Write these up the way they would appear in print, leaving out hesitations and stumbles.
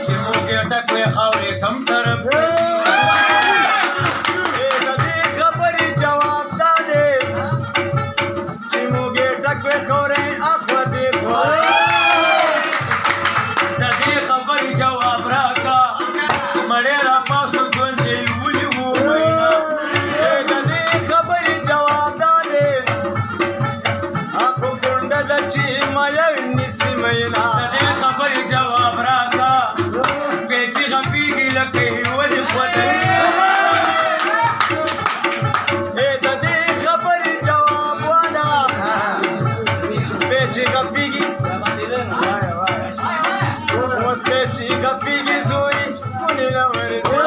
چې موږ یې ټکوې خاورې کم طرف د دې خبرې جواب دا دی چې موږ یې ټکوې خاورې اخوا دې خوا د دې خبرې جواب راکړه مړی راپاسو ژوند یې ولي ووینا د دې خبرې جواب دا دی اخو ګونډه ده چې مایه نیسي مینا د دې خبرې جواب راکړه سپی چې غپېږي لکه ولې خوځوي د دې خبرې جواب والا سپی چې غپېږي اوس پې چې غپېږي زوی کونې نه ورځي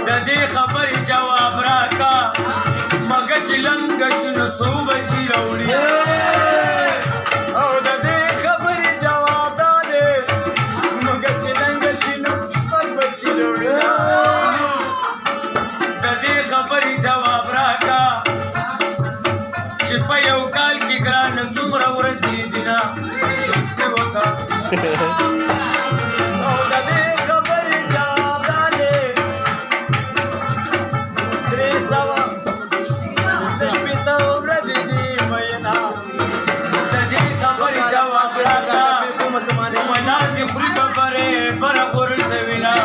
د دې خبرې جواب راکړه مګه چې لنګه شي نو څو بچي راوړي او د دې خبرې جواب دا دی مګه چې لنګه شي نو شپږ بچي راوړي د دې خبرې جواب راکړه چې په یو کال کې ګرانه څومره ورځې دي نه سوچ مې وکړه او د دې خبرې جواب دا دی 300 ورځې دي مینا د دې خبرې جواب راکړه ملان دې خوري ببرې بره غورځوینه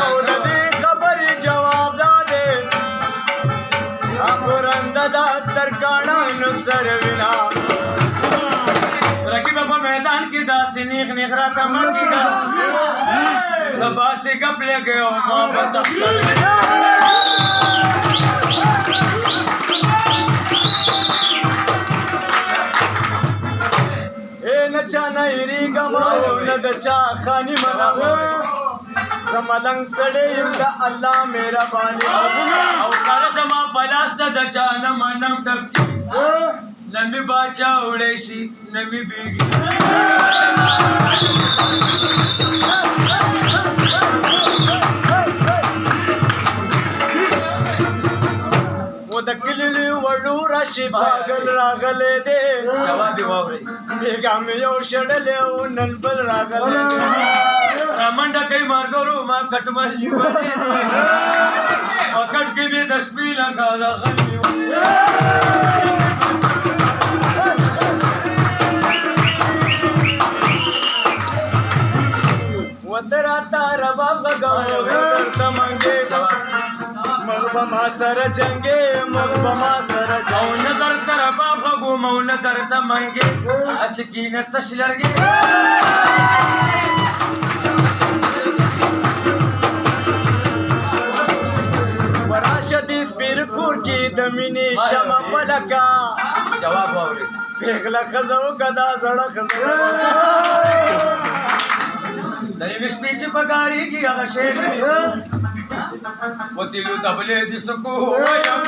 او د دې خبرې جواب دا دی اخورنده دا ترکاڼانو سره وینا رقیبه په میدان کې داسې نیغ نیغ راته مه کېږه د باسې ګپ لګې او ما به تختل نه چا نه هېرېږم او نه د چا خاني منم زملنګ سړی یم د الله مهرباني او کاره زما په لاس نه د چا نه منم ډبکې نه مې باچا وړی شي نه مې بېږي و د کلي وړو راشي پاگل راغلی دی جواب یې واورئ بېګا مې یو شړلی او نن بل راغلی دی رامنډه کوي مارګرو ما کټمل نیولې دی په کټ کې مې د شپې لکه د غل نیولې و ته راته رباب غږوې زه درته منګې مغ به ما سره جنګې مغ به ما سره او نه درته رباب غږوم او نه درته منګې هسې کینه تش لرګې وراشه دې سپیر کور کې د مینې شمه پلکه جواب واورئ پېغله ښځه وکړه زړه ښځه د یوې شپې چې په ګاړېږي هغه شعر مې وتلو دبلې دې سکو وایم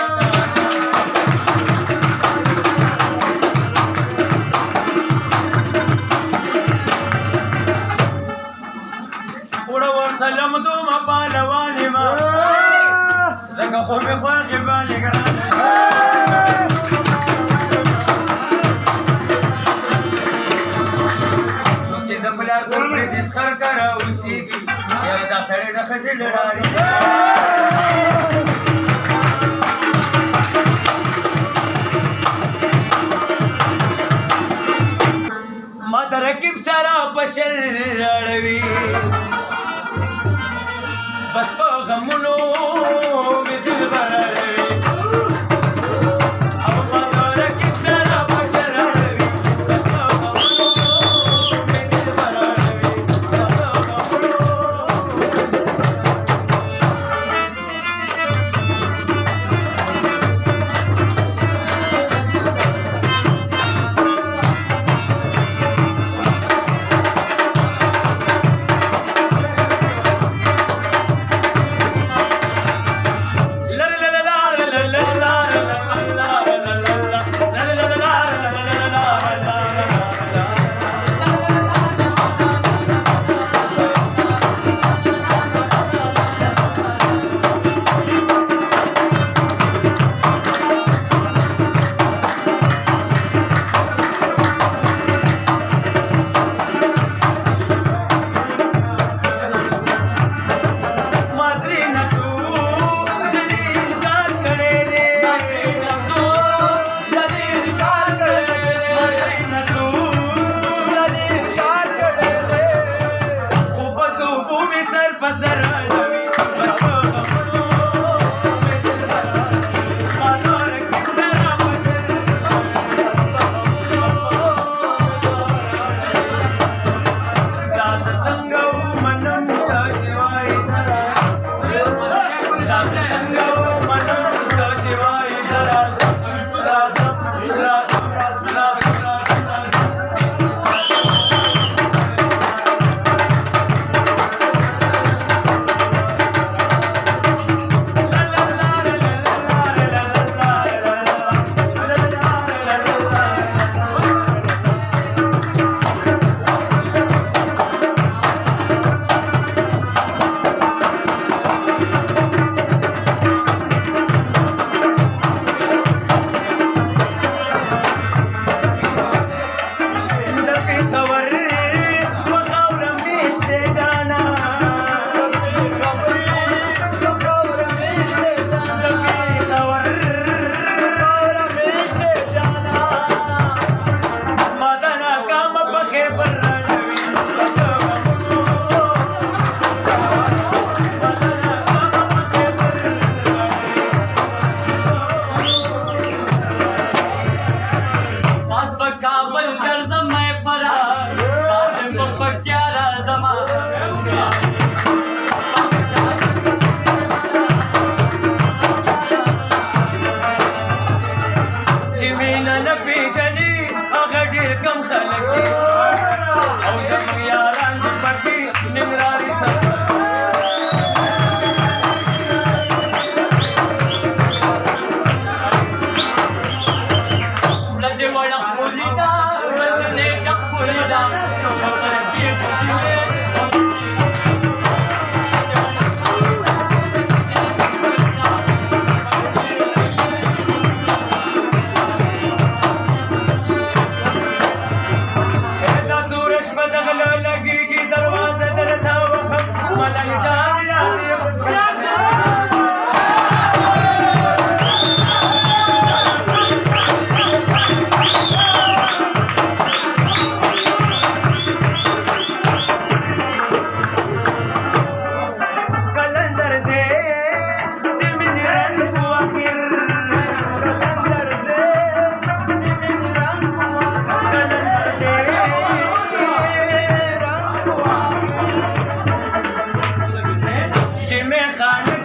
وړه ورته لمدومه پهلوانې ما ځکه خو مې خوښې بالې ګرانې څوک چې د پلار کور پرې زیسخر کره اوسېږي یو دا سړی د ښځې له ډارې ما د رقیب سره په شل اړوي بس په غمونو مې دلبر اړوي او ما د رقیب سره په شل اړوي بس په غمونو مې دلبر اړوي بس په غمونو والا زمان چې مینه نه پیژني هغه ډېر کم خلک دي او زموږ یاران دي پټي ننګرهاري سفر لدې وړه ښکلې ده بلنې چې ښکلې ده په غربي خوشي Jimmy Khan